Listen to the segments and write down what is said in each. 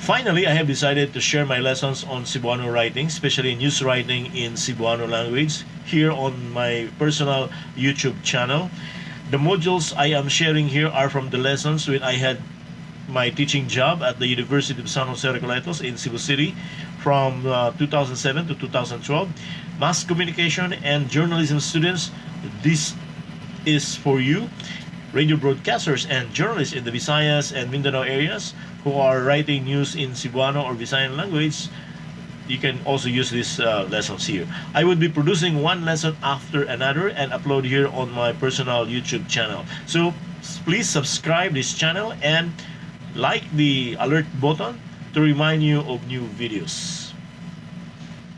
Finally, I have decided to share my lessons on Cebuano writing, especially news writing in Cebuano language, here on my personal YouTube channel. The modules I am sharing here are from the lessons when I had my teaching job at the University of San Jose Recoletos in Cebu City from 2007 to 2012. Mass communication and journalism students, this is for you. Radio broadcasters and journalists in the Visayas and Mindanao areas who are writing news in Cebuano or Visayan language, you can also use these lessons here. I will be producing one lesson after another and upload here on my personal YouTube channel. So please subscribe this channel and like the alert button to remind you of new videos.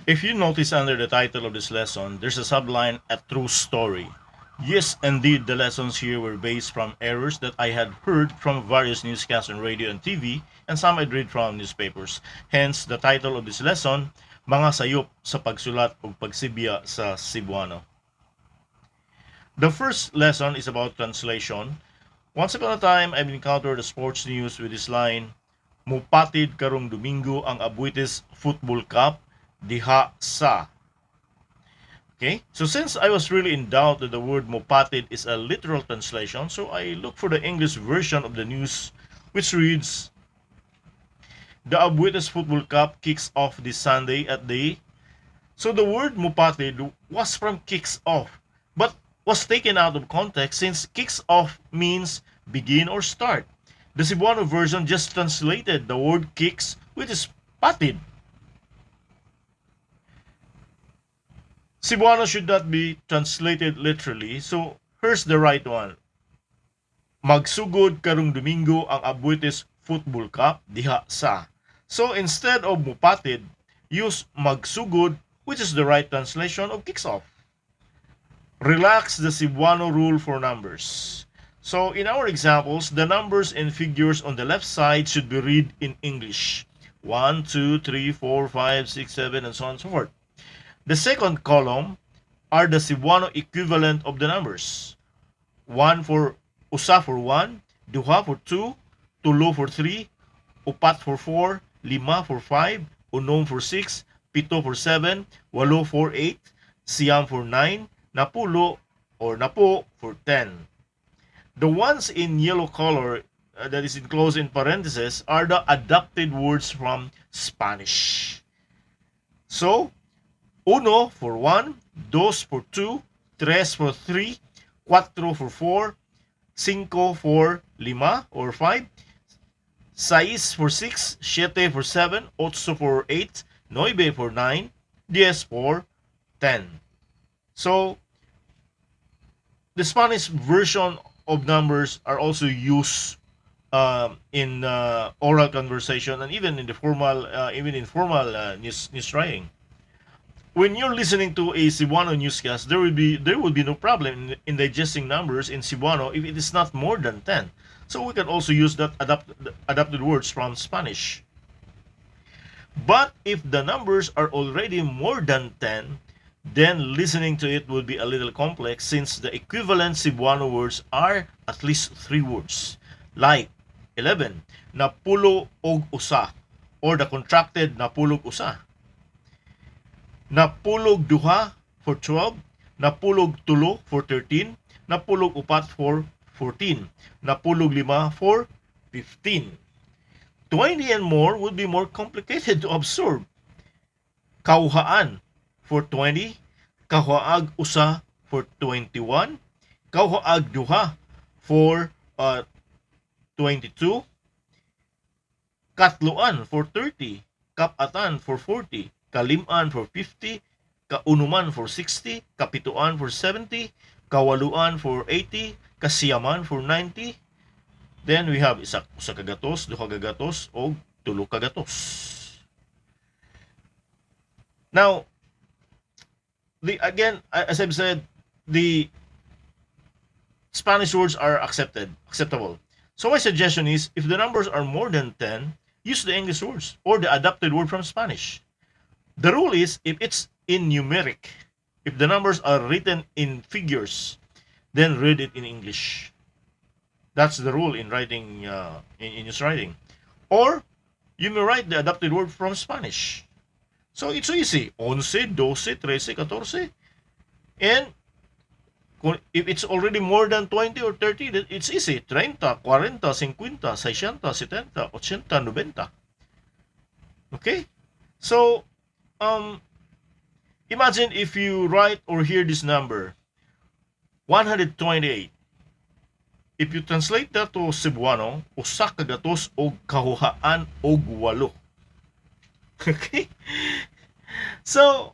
If you notice under the title of this lesson, there's a subline, a true story. Yes, indeed, the lessons here were based from errors that I had heard from various newscasts on radio and TV, and some I'd read from newspapers. Hence, the title of this lesson, Mga Sayop sa Pagsulat o Pagsibya sa Cebuano. The first lesson is about translation. Once upon a time, I've encountered the sports news with this line, Mupatid karong Domingo ang Abuites Football Cup, diha sa. Okay, so since I was really in doubt that the word mupatid is a literal translation, so I looked for the English version of the news, which reads, The Abuites Football Cup kicks off this Sunday at the... So the word mupatid was from kicks off, but was taken out of context since kicks off means begin or start. The Cebuano version just translated the word kicks, which is patid. Cebuano should not be translated literally, so here's the right one. Magsugod karong Domingo ang Abuites Football Cup diha sa. So instead of mupatid, use magsugod, which is the right translation of kicks off. Relax the Cebuano rule for numbers. So in our examples, the numbers and figures on the left side should be read in English. 1, 2, 3, 4, 5, 6, 7, and so on and so forth. The second column are the Cebuano equivalent of the numbers. 1 for usa for 1, duha for 2, tulo for 3, upat for 4, lima for 5, unom for 6, pito for 7, walo for 8, siyam for 9, napulo or napo for 10. The ones in yellow color that is enclosed in parentheses are the adapted words from Spanish. So, uno for 1, dos for 2, tres for 3, cuatro for 4, cinco for 5 or 5, seis for 6, siete for 7, ocho for 8, nueve for 9, 10 for 10. So, the Spanish version of numbers are also used in oral conversation and even in the formal, news writing. When you're listening to a Cebuano newscast, there will be no problem in digesting numbers in Cebuano if it is not more than 10. So we can also use that adapted words from Spanish. But if the numbers are already more than 10, then listening to it will be a little complex since the equivalent Cebuano words are at least 3 words. Like 11, napulo og usa, or the contracted napulog usa. Napulog duha for 12, napulog tulo for 13, napulog upat for 14, napulog lima for 15. 20 and more would be more complicated to absorb. Kauhaan for 20, kahuaag usa for 21, kahuaag duha for 22, katluan for 30, kapatan for 40, kaliman for 50, kaunuman for 60, kapituan for 70, kawaluan for 80, kasiyaman for 90. Then we have usa kagatos, duha kagatos, o tulo kagatos. Now, as I've said, the Spanish words are acceptable. So my suggestion is, if the numbers are more than 10, use the English words or the adapted word from Spanish. The rule is, if it's in numeric, if the numbers are written in figures, then read it in English. That's the rule in writing, in news writing. Or you may write the adapted word from Spanish. So it's easy. 11, 12, 13, 14. And if it's already more than 20 or 30, then it's easy. 30, 40, 50, 60, 70, 80, 90. Okay? So, um, imagine if you write or hear this number, 128. If you translate that to Cebuano, usa ka gatos og kahuhaan og walo. Okay? So,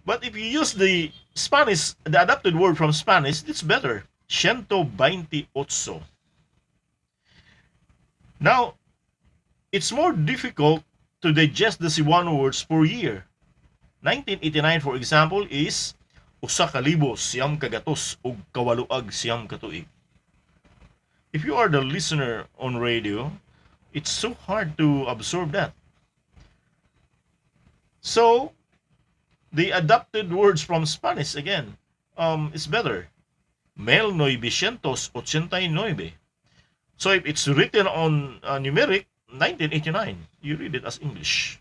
but if you use the Spanish, the adapted word from Spanish, it's better. 128. Now, it's more difficult to digest the Cebuano words per year. 1989, for example, is usa ka libo siyam kagatos ug kawaluag siyam katuig. If you are the listener on radio, it's so hard to absorb that. So, the adapted words from Spanish again is better. 1989. So if it's written on numeric, 1989, you read it as English.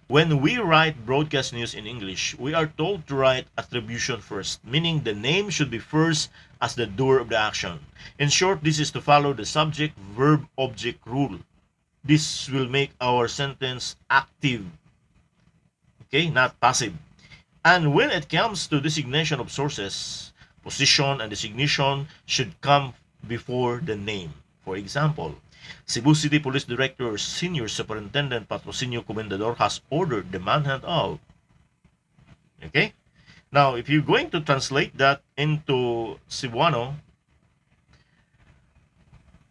When we write broadcast news in English, we are told to write attribution first, meaning the name should be first as the doer of the action. In short, this is to follow the subject-verb-object rule. This will make our sentence active, okay, not passive. And when it comes to designation of sources, position and designation should come before the name. For example, Cebu City Police Director Senior Superintendent Patrocinio Comendador has ordered the manhunt of. Okay? Now, if you're going to translate that into Cebuano,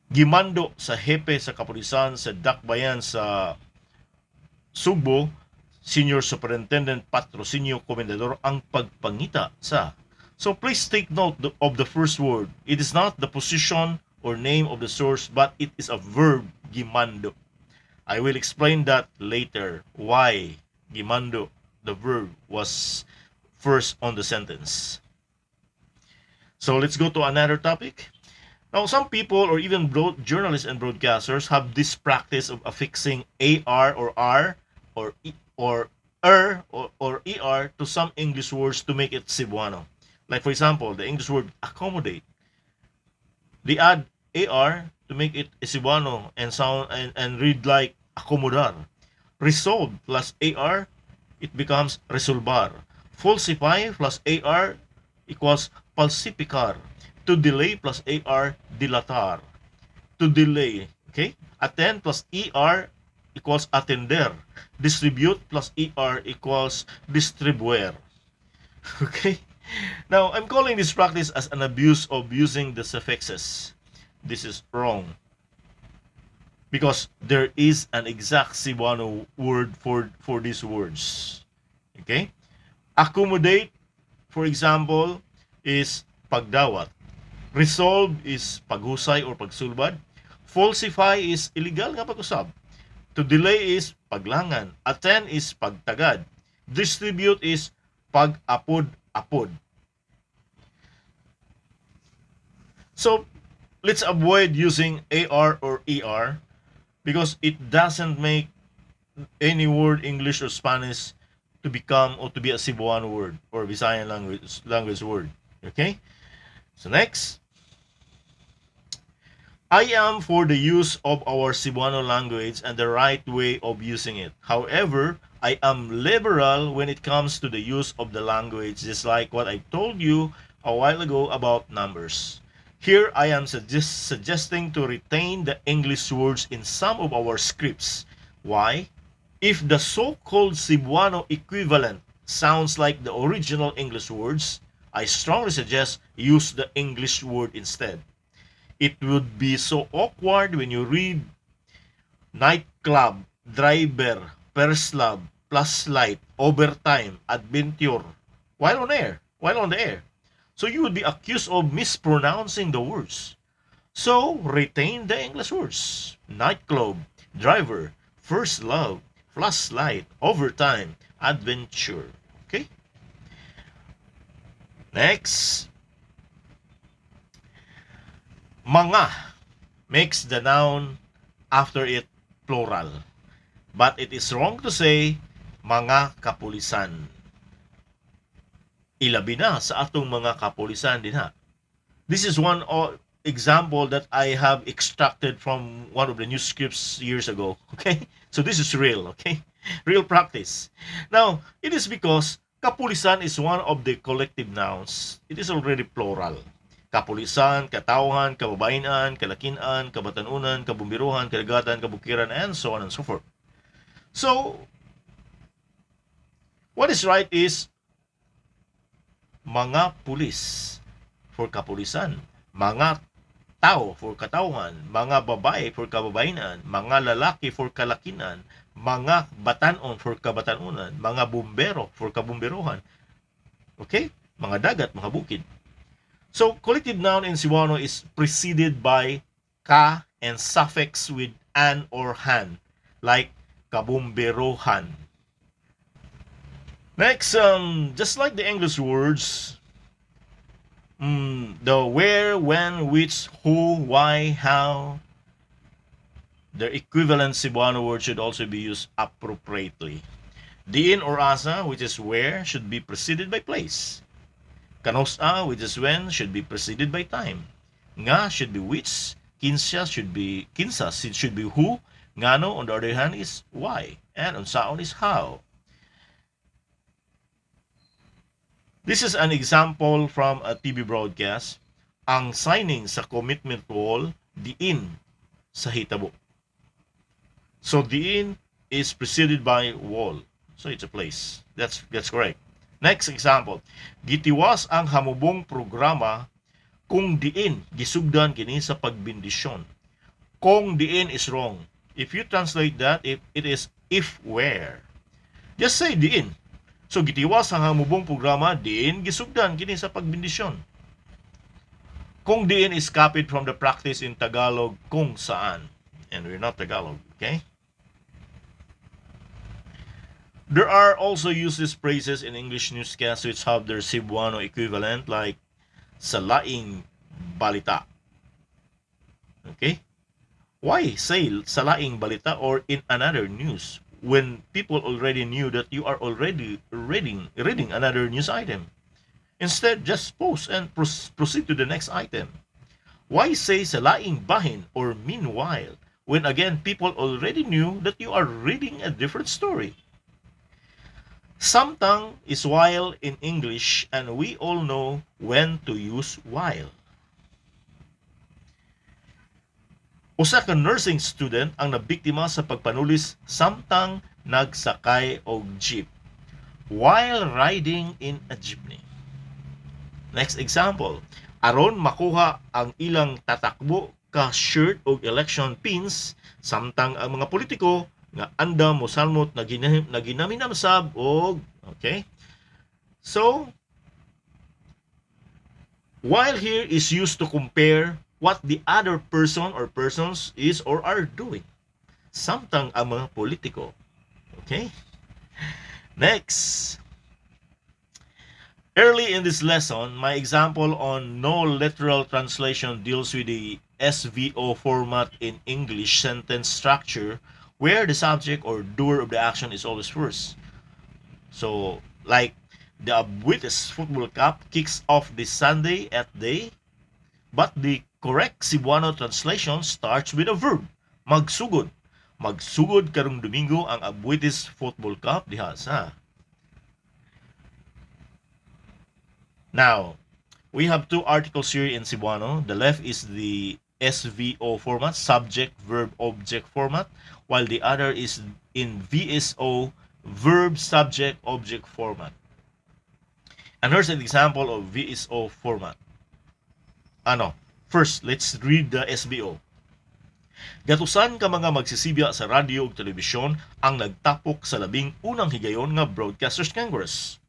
gimando sa hepe sa kapulisan sa Dakbayan sa Sugbo, Senior Superintendent Patrocinio Comendador ang pagpangita sa. So please take note of the first word. It is not the position or name of the source, but it is a verb, gimando. I will explain that later, why gimando, the verb, was first on the sentence. So let's go to another topic. Now, some people or even journalists and broadcasters have this practice of affixing AR or R or or ER to some English words to make it Cebuano. Like for example, the English word accommodate. They add AR to make it Cebuano and sound and read like acomodar. Resolve plus AR, it becomes resolvar. Falsify plus AR equals falsificar. To delay plus AR, dilatar. To delay, okay? Attend plus ER equals attender. Distribute plus ER equals distribuer. Okay? Now, I'm calling this practice as an abuse of using the suffixes. This is wrong. Because there is an exact Cebuano word for these words. Okay? Accommodate, for example, is pagdawat. Resolve is paghusay or pagsulbad. Falsify is illegal nga pag-usab. To delay is paglangan. Attend is pagtagad. Distribute is pag-apod-apod. So, let's avoid using AR or ER because it doesn't make any word, English or Spanish, to become or to be a Cebuano word or Visayan language word. Okay? So next, I am for the use of our Cebuano language and the right way of using it. However, I am liberal when it comes to the use of the language, just like what I told you a while ago about numbers. Here I am suggesting to retain the English words in some of our scripts. Why? If the so-called Cebuano equivalent sounds like the original English words, I strongly suggest use the English word instead. It would be so awkward when you read nightclub, driver, perslab, plus light, overtime, adventure, while on the air. So you would be accused of mispronouncing the words. So retain the English words. Nightclub, driver, first love, flashlight, overtime, adventure. Okay? Next, mga makes the noun after it plural. But it is wrong to say mga kapulisan. Ilabi na sa atong mga kapulisan din ha. This is one example that I have extracted from one of the news scripts years ago. Okay? So this is real, okay? Real practice. Now, it is because kapulisan is one of the collective nouns. It is already plural. Kapulisan, katawhan, kababayenan, kalakinan, kabatanunan, kabumbiruhan, kadagatan, kabukiran, and so on and so forth. So, what is right is mga pulis for kapulisan, mga tao for katawhan, mga babae for kababayenan, mga lalaki for kalakinan, mga batanon for kabatanunan, mga bumbero for kabumberohan. Okay? Mga dagat, mga bukid. So, collective noun in Cebuano is preceded by ka and suffix with an or han, like kabumberohan. Next, just like the English words, the where, when, which, who, why, how, their equivalent Cebuano word should also be used appropriately. Diin or asa, which is where, should be preceded by place. Kanos-a, which is when, should be preceded by time. Nga should be which, kinsa should be who, ngano on the other hand is why, and unsaon is how. This is an example from a TV broadcast. Ang signing sa commitment wall, diin sa hitabo. So diin is preceded by wall. So it's a place. That's correct. Next example. Gitiwas ang hamubong programa kung diin gisugdan kini sa pagbindisyon. Kung diin is wrong. If you translate that, it is if where. Just say diin. So gitiwas ang hamubong programa diin gisugdan kini sa pagbindisyon. Kung diin is copied from the practice in Tagalog kung saan. And we're not Tagalog, okay? There are also useless phrases in English newscasts which have their Cebuano equivalent like sa laing balita. Okay? Why say sa laing balita or in another news when people already knew that you are already reading another news item? Instead, just pause and proceed to the next item. Why say sa laing bahin or meanwhile when again people already knew that you are reading a different story? Samtang is while in English and we all know when to use while. Usa ka nursing student ang nabiktima sa pagpanulis samtang nagsakay og jeep while riding in a jeepney. Next example, aron makuha ang ilang tatakbo ka shirt og election pins samtang ang mga politiko nga andam mo salmot na ginaminamsab og okay. So while here is used to compare what the other person or persons is or are doing samtang ang mga politiko. Okay? Next. Early in this lesson, my example on no literal translation deals with the SVO format in English sentence structure where the subject or doer of the action is always first. So, like, the British Football Cup kicks off this Sunday at day, but the correct Cebuano translation starts with a verb, magsugod. Magsugod karong Domingo ang British Football Cup diha sa. Now, we have two articles here in Cebuano. The left is the SVO format, subject, verb, object format, while the other is in VSO, verb, subject, object format. And here's an example of VSO format. First, let's read the SVO. Gatusan ka mga magsisibya sa radyo ug telebisyon ang nagtapok sa labing unang higayon nga Broadcasters Congress.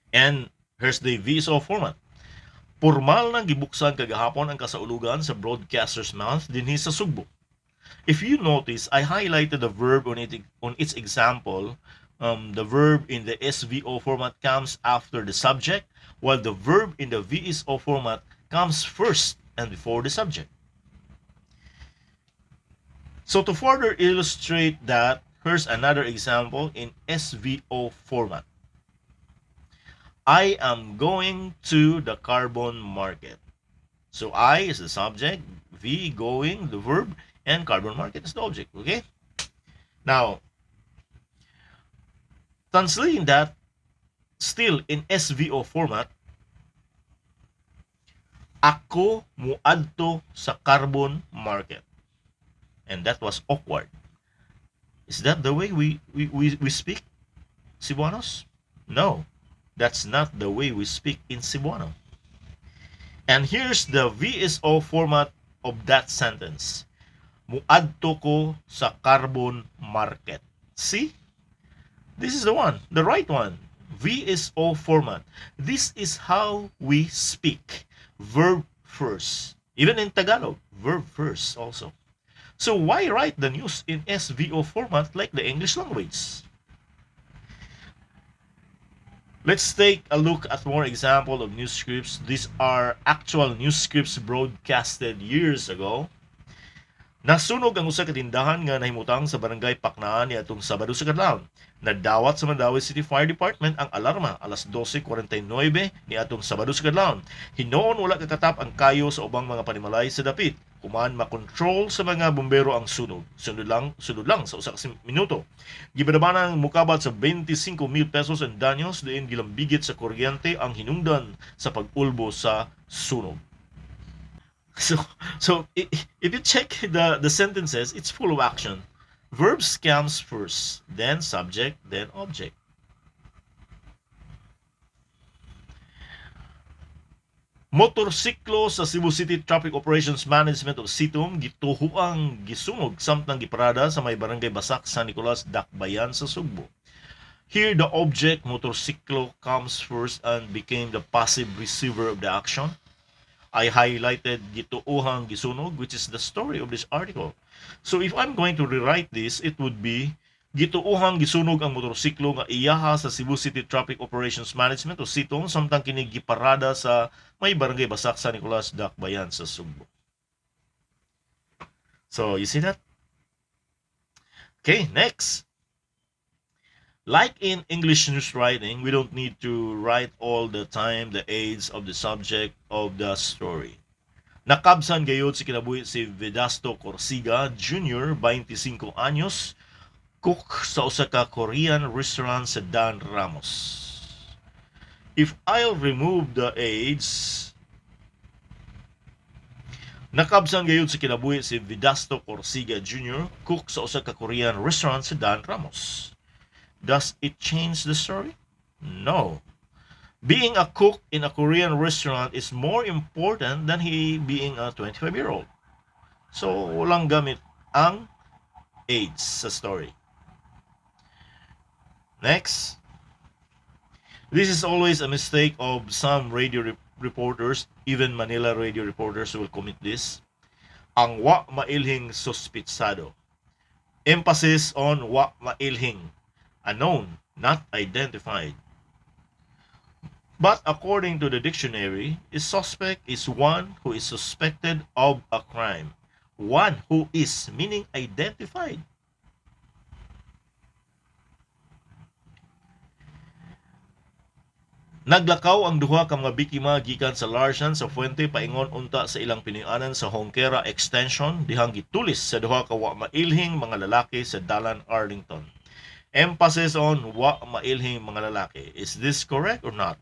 And here's the VSO format. Formal nang gibuksan kagahapon ang kasaulugan sa Broadcasters Month dinhi sa Sugbo. If you notice, I highlighted the verb on its example. The verb in the SVO format comes after the subject, while the verb in the VSO format comes first and before the subject. So to further illustrate that, here's another example in SVO format. I am going to the carbon market. So I is the subject, V going, the verb, and carbon market is the object. Okay? Now, translating that still in SVO format, ako muadto sa carbon market. And that was awkward. Is that the way we speak Cebuanos? No, that's not the way we speak in Cebuano. And here's the VSO format of that sentence. Muadto ko sa carbon market. See? This is the one, the right one. VSO format. This is how we speak. Verb first. Even in Tagalog, verb first also. So why write the news in SVO format like the English language? Let's take a look at more example of news scripts. These are actual news scripts broadcasted years ago. Nasunog ang usa ka tindahan nga nahimutang sa barangay Paknaan niadtong Sabado sa kadlawon. Nadawat sa Mandawi City Fire Department ang alarma alas 12:49 niadtong Sabado sa kadlawon. Hinoon wala kakatap ang kayo sa ubang mga panimalay sa dapit. Human makontrol sa mga bumbero ang sunog. Sunod lang sa usa ka minuto. Gibanabanang mukabat sa 25,000 pesos ang danyos diin gilambigit sa kuryente ang hinungdan sa pag-ulbo sa sunog. So if you check the sentences, it's full of action. Verbs comes first, then subject, then object. Motorsiklo sa Cebu City Traffic Operations Management of Situm gituhuang gisunog samtang giparada sa may barangay Basak San Nicolas, Dakbayan sa Sugbo. Here the object motorsiklo comes first and became the passive receiver of the action. I highlighted gituuhang gisunog, which is the story of this article. So if I'm going to rewrite this, it would be gituuhang gisunog ang motorsiklo nga iyaha sa Cebu City Traffic Operations Management o SITOM samtang kini giparada sa may barangay Basak San Nicolas, Dakbayan sa Sugbo. So you see that? Okay, next. Like in English news writing, we don't need to write all the time the age of the subject of the story. Nakabsan gayod si kinabuhi si Vedasto Corsiga Jr., 25 anyos, cook sa usa ka Korean restaurant sa Dan Ramos. If I'll remove the age, nakabsan gayod si kinabuhi si Vedasto Corsiga Jr., cook sa usa ka Korean restaurant sa Dan Ramos. Does it change the story? No. Being a cook in a Korean restaurant is more important than he being a 25-year-old. So, walang gamit ang age sa story. Next. This is always a mistake of some radio reporters, even Manila radio reporters will commit this. Ang wa mailhing suspitsado. Emphasis on wa mailhing. Unknown, not identified. But according to the dictionary, a suspect is one who is suspected of a crime. One who is, meaning identified. Naglakaw ang duha ka mga biktima gikan sa larsan sa Fuente paingon unta sa ilang pinianan sa Hongkera Extension dihang gitulis sa duha ka wa mailhing mga lalaki sa Dalan Arlington. Emphasis on wa mailhing mga lalaki. Is this correct or not?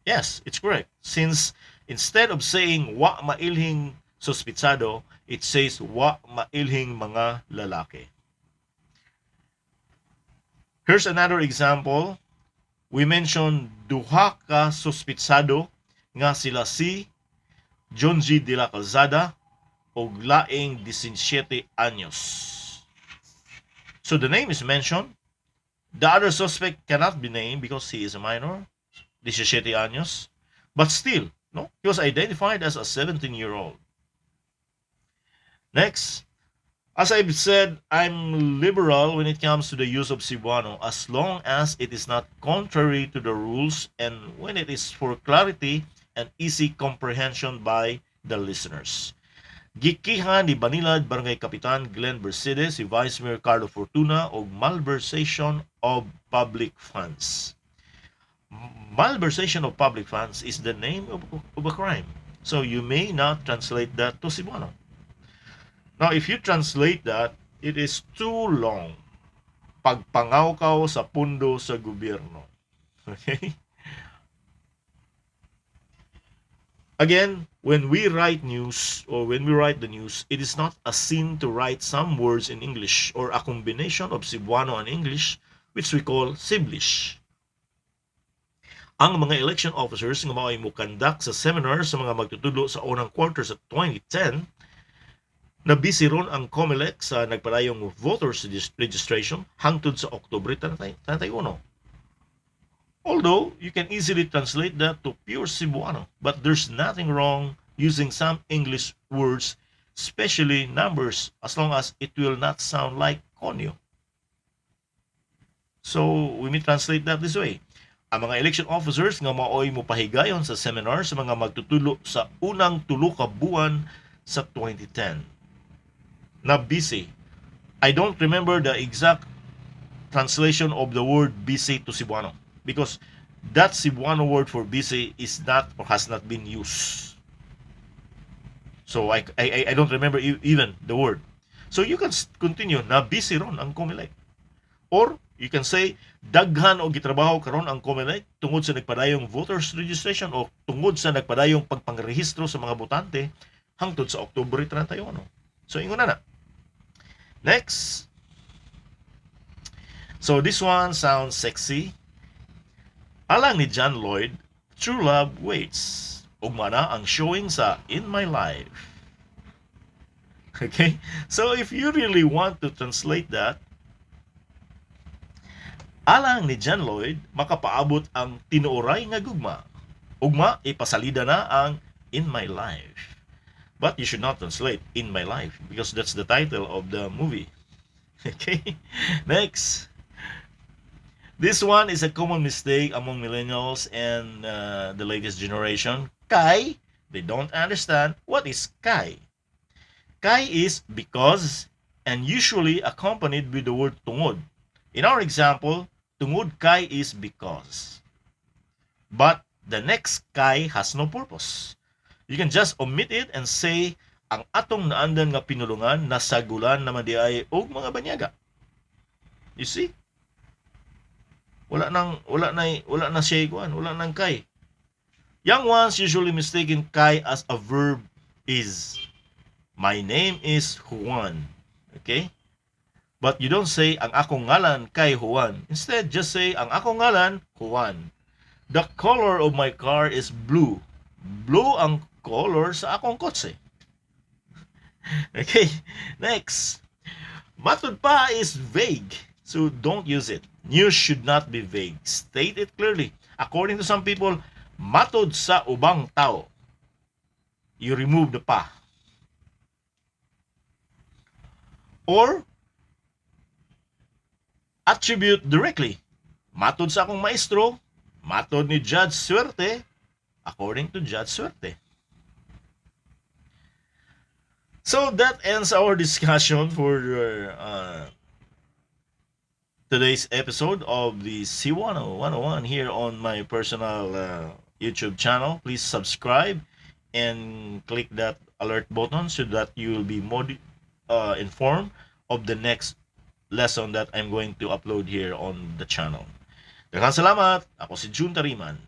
Yes, it's correct. Since instead of saying wa mailhing suspitsado, it says wa mailhing mga lalaki. Here's another example. We mentioned duha ka suspitsado nga sila si Jonji de la Calzada og laing 17 anyos. So the name is mentioned. The other suspect cannot be named because he is a minor, 17 años. But still, no, he was identified as a 17-year-old. Next, as I've said, I'm liberal when it comes to the use of Cebuano as long as it is not contrary to the rules and when it is for clarity and easy comprehension by the listeners. Gikihan ni Banilad Barangay Kapitan Glenn Mercedes si Vice Mayor Carlo Fortuna og malversation of public funds. Malversation of public funds is the name of a crime. So you may not translate that to Cebuano. Now, if you translate that, it is too long. Pagpangawkaw sa pundo sa gobyerno. Okay? Again, when we write news or when we write the news, it is not a sin to write some words in English or a combination of Cebuano and English, which we call Siblish. Ang mga election officers nga mao ay mo-conduct sa seminar sa mga magtutudlo sa unang quarter sa 2010, nabisi ron ang COMELEC sa nagpadayong voters registration hangtod sa Oktubre 31. Although, you can easily translate that to pure Cebuano, but there's nothing wrong using some English words, especially numbers, as long as it will not sound like konyo. So, we may translate that this way. Ang mga election officers nga maoy mo pahigayon sa seminar sa mga magtutulo sa unang tulo ka buwan sa 2010. Na busy. I don't remember the exact translation of the word busy to Cebuano because that Cebuano word for busy is not or has not been used. So I don't remember even the word. So you can continue na busy ron ang COMELEC. Or you can say daghan o gitrabaho karon ang COMELEC tungod sa nagpadayong voters registration o tungod sa nagpadayong pagpangrehistro sa mga botante hangtod sa Oktubre 31. So ingon na. Next. So this one sounds sexy. Alang ni John Lloyd, True Love Waits. Ugma na ang showing sa In My Life. Okay? So if you really want to translate that, alang ni John Lloyd, makapaabot ang tinuoray nga gugma. Ugma, ipasalida na ang In My Life. But you should not translate In My Life because that's the title of the movie. Okay? Next. This one is a common mistake among millennials and the latest generation. Kai, they don't understand what is kai. Kai is because and usually accompanied with the word tungod. In our example, tungod kai is because. But the next kai has no purpose. You can just omit it and say, ang atong naandan nga pinulungan nasagulan naman di ay og mga banyaga. You see? Wala na siya ikuan, wala nang kai. Young ones usually mistaken kai as a verb is. My name is Juan. Okay? But you don't say ang akong ngalan kay Juan. Instead, just say ang akong ngalan Juan. The color of my car is blue. Blue ang color sa akong kotse. Okay? Next. Matod pa is vague. So don't use it. News should not be vague. State it clearly. According to some people, matod sa ubang tao. You remove the pa. Or attribute directly. Matod sa akong maestro, matod ni Judge Suerte, according to Judge Suerte. So that ends our discussion for today's episode of the Cebuano 101 here on my personal YouTube channel. Please subscribe and click that alert button so that you will be more informed of the next lesson that I'm going to upload here on the channel. Daghang salamat. Ako si Jun Tariman.